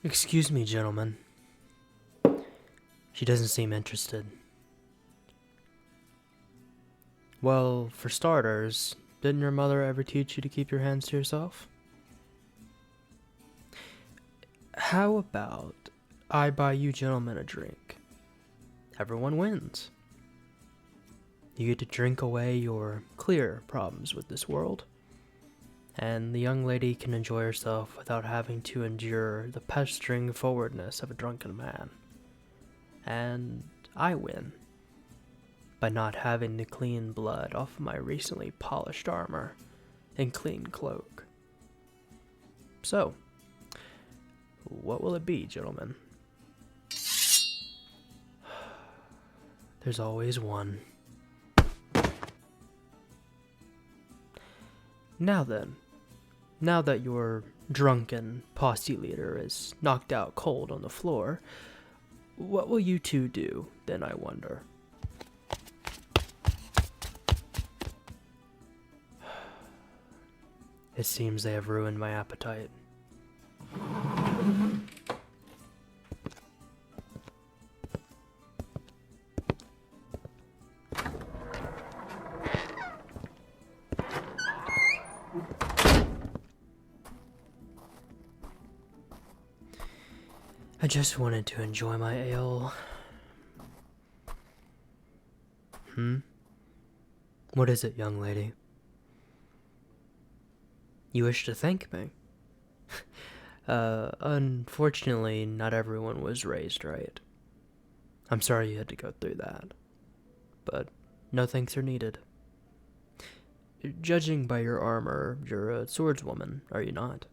Excuse me, gentlemen. She doesn't seem interested. Well, for starters, didn't your mother ever teach you to keep your hands to yourself? How about I buy you gentlemen a drink? Everyone wins. You get to drink away your clear problems with this world, and the young lady can enjoy herself without having to endure the pestering forwardness of a drunken man. And I win by not having the clean blood off of my recently polished armor and clean cloak. So, what will it be, gentlemen? There's always one. Now then, now that your drunken posse leader is knocked out cold on the floor, what will you two do, then, I wonder? It seems they have ruined my appetite. I just wanted to enjoy my ale. What is it, young lady? You wish to thank me? Unfortunately, not everyone was raised right. I'm sorry you had to go through that, but no thanks are needed. Judging by your armor, you're a swordswoman, are you not?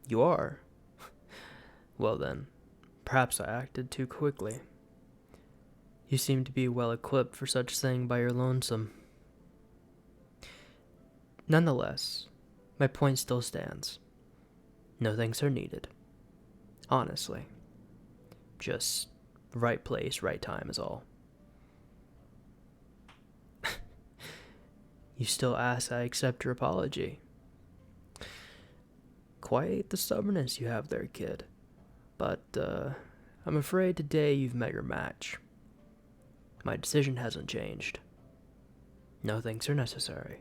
You are? Well then, perhaps I acted too quickly. You seem to be well equipped for such thing by your lonesome. Nonetheless, my point still stands. No thanks are needed. Honestly. Just right place, right time is all. You still ask I accept your apology. Quite the stubbornness you have there, kid. But, I'm afraid today you've met your match. My decision hasn't changed. No thanks are necessary.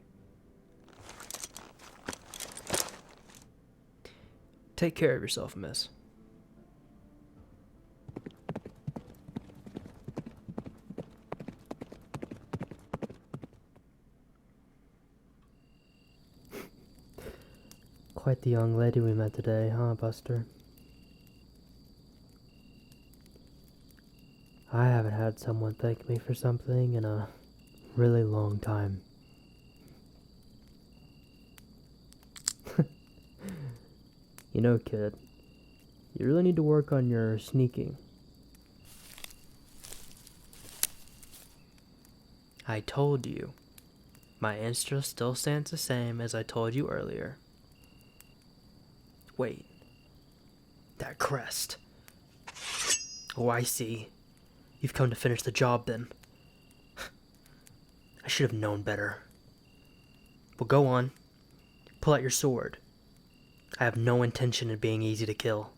Take care of yourself, miss. Quite the young lady we met today, huh, Buster? I haven't had someone thank me for something in a really long time. You know, kid, you really need to work on your sneaking. I told you. My answer still stands the same as I told you earlier. Wait. That crest. Oh, I see. You've come to finish the job, then. I should have known better. Well, go on. Pull out your sword. I have no intention of being easy to kill.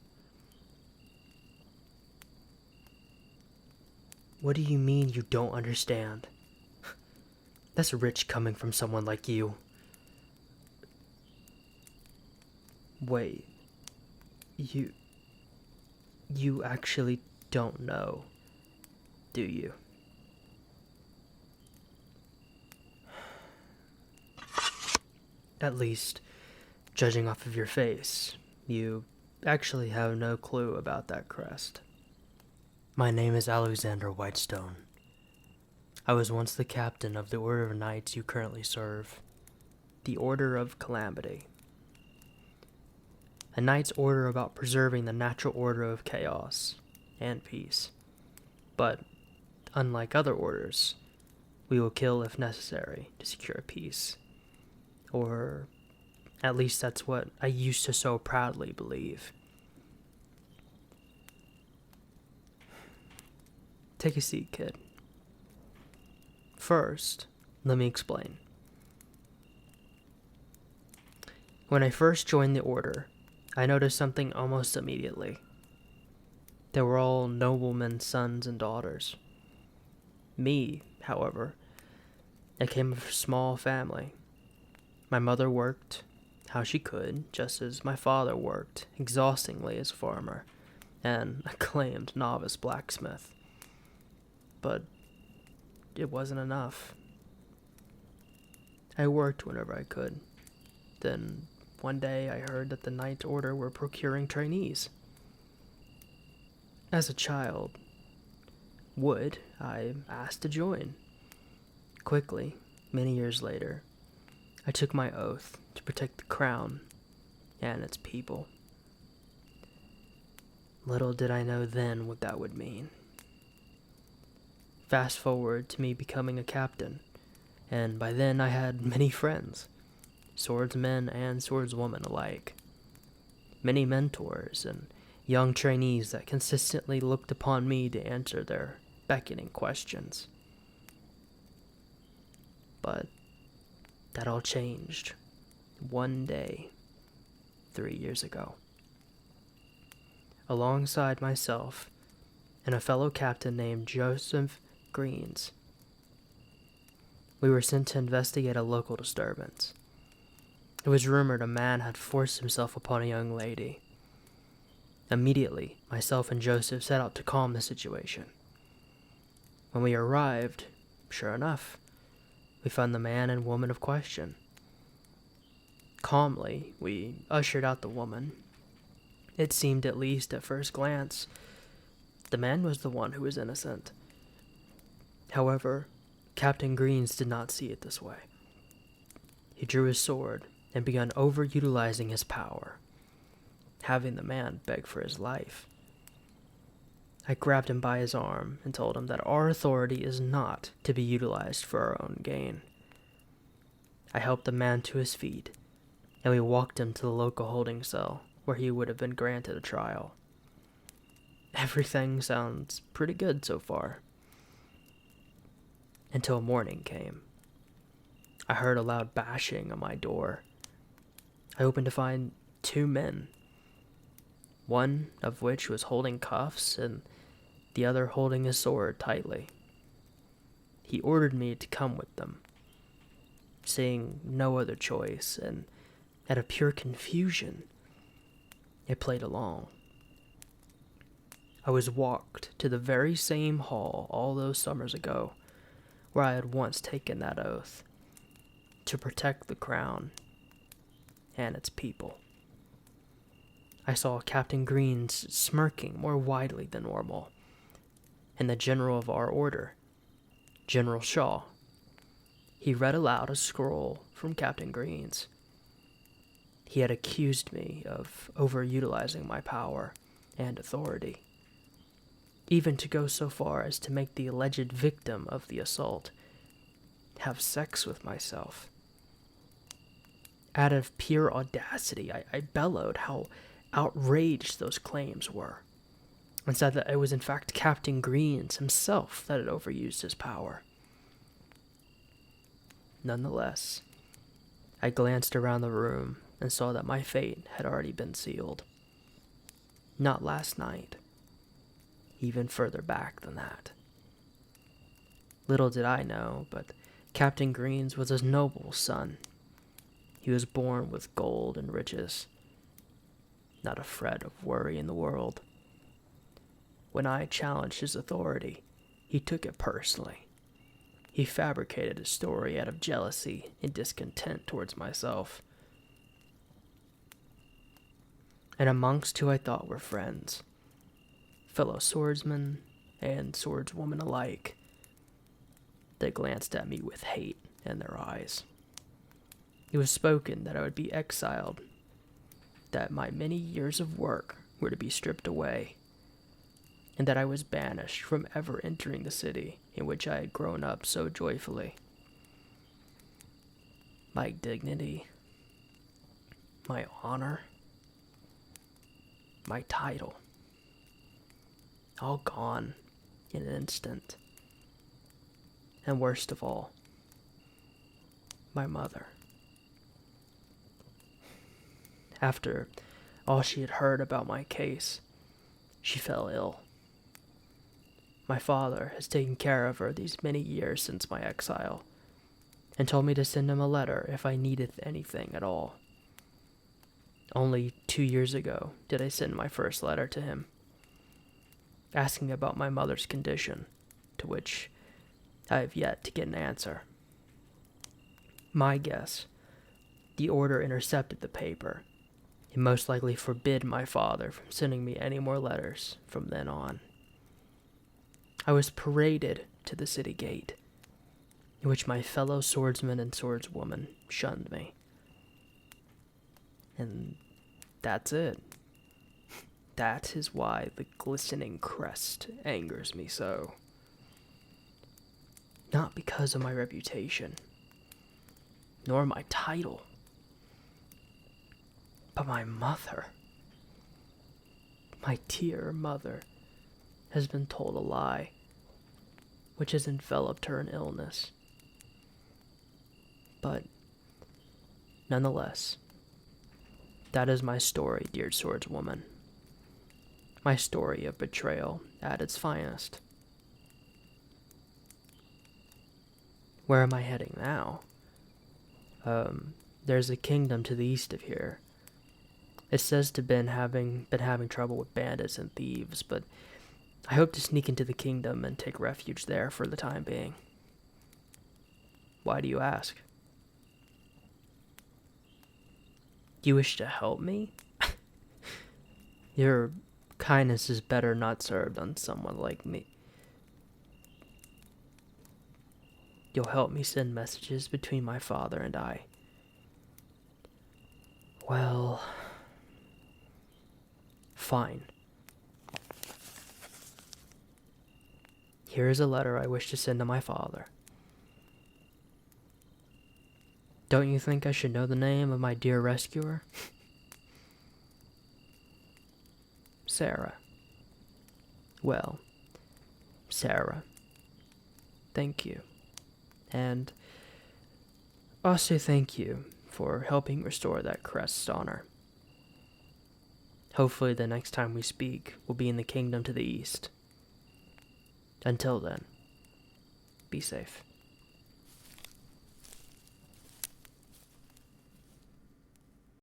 What do you mean you don't understand? That's rich coming from someone like you. Wait. You actually don't know, do you? At least, judging off of your face, you actually have no clue about that crest. My name is Alexander Whitestone. I was once the captain of the Order of Knights you currently serve, the Order of Calamity. A knight's order about preserving the natural order of chaos and peace. But, unlike other orders, we will kill if necessary to secure peace. Or, at least that's what I used to so proudly believe. Take a seat, kid. First, let me explain. When I first joined the Order, I noticed something almost immediately. They were all noblemen's sons and daughters. Me, however, I came of a small family. My mother worked how she could, just as my father worked exhaustingly as a farmer and acclaimed novice blacksmith. But it wasn't enough. I worked whenever I could. Then, one day, I heard that the Knight Order were procuring trainees. As a child, I asked to join. Quickly, many years later, I took my oath to protect the crown and its people. Little did I know then what that would mean. Fast forward to me becoming a captain, and by then I had many friends, swordsmen and swordswomen alike. Many mentors and young trainees that consistently looked upon me to answer their beckoning questions. But that all changed one day 3 years ago. Alongside myself and a fellow captain named Joseph Greens, we were sent to investigate a local disturbance. It was rumored a man had forced himself upon a young lady. Immediately, myself and Joseph set out to calm the situation. When we arrived, sure enough, we found the man and woman of question. Calmly, we ushered out the woman. It seemed, at least at first glance, the man was the one who was innocent. However, Captain Greens did not see it this way. He drew his sword and began overutilizing his power, having the man beg for his life. I grabbed him by his arm and told him that our authority is not to be utilized for our own gain. I helped the man to his feet, and we walked him to the local holding cell, where he would have been granted a trial. Everything sounds pretty good so far. Until morning came. I heard a loud bashing on my door. I opened to find 2 men, one of which was holding cuffs and the other holding his sword tightly. He ordered me to come with them. Seeing no other choice, and out of pure confusion, I played along. I was walked to the very same hall all those summers ago, where I had once taken that oath to protect the crown and its people. I saw Captain Greens smirking more widely than normal, and the general of our order, General Shaw. He read aloud a scroll from Captain Greens. He had accused me of overutilizing my power and authority, even to go so far as to make the alleged victim of the assault have sex with myself. Out of pure audacity, I bellowed how outraged those claims were, and said that it was in fact Captain Greens himself that had overused his power. Nonetheless, I glanced around the room and saw that my fate had already been sealed. Not last night, even further back than that. Little did I know, but Captain Greens was a noble's son. He was born with gold and riches, not a fret of worry in the world. When I challenged his authority, he took it personally. He fabricated a story out of jealousy and discontent towards myself. And amongst who I thought were friends, fellow swordsmen and swordswomen alike, they glanced at me with hate in their eyes. It was spoken that I would be exiled, that my many years of work were to be stripped away, and that I was banished from ever entering the city in which I had grown up so joyfully. My dignity, my honor, my title, all gone in an instant. And worst of all, my mother. After all she had heard about my case. She fell ill. My father has taken care of her these many years since my exile, and told me to send him a letter if I needed anything at all. Only 2 years ago did I send my first letter to him, asking about my mother's condition, to which I have yet to get an answer. My guess, the order intercepted the paper, and most likely forbid my father from sending me any more letters from then on. I was paraded to the city gate, in which my fellow swordsman and swordswoman shunned me. And that's it. That is why the glistening crest angers me so. Not because of my reputation, nor my title, but my mother. My dear mother has been told a lie, which has enveloped her in illness. But, nonetheless, that is my story, dear swordswoman. My story of betrayal at its finest. Where am I heading now? There's a kingdom to the east of here. It says to been having trouble with bandits and thieves, but I hope to sneak into the kingdom and take refuge there for the time being. Why do you ask? You wish to help me? Your kindness is better not served on someone like me. You'll help me send messages between my father and I. Well, fine. Here is a letter I wish to send to my father. Don't you think I should know the name of my dear rescuer? Sarah. Well, Sarah, thank you. And also thank you for helping restore that crest's honor. Hopefully the next time we speak will be in the kingdom to the east. Until then, be safe.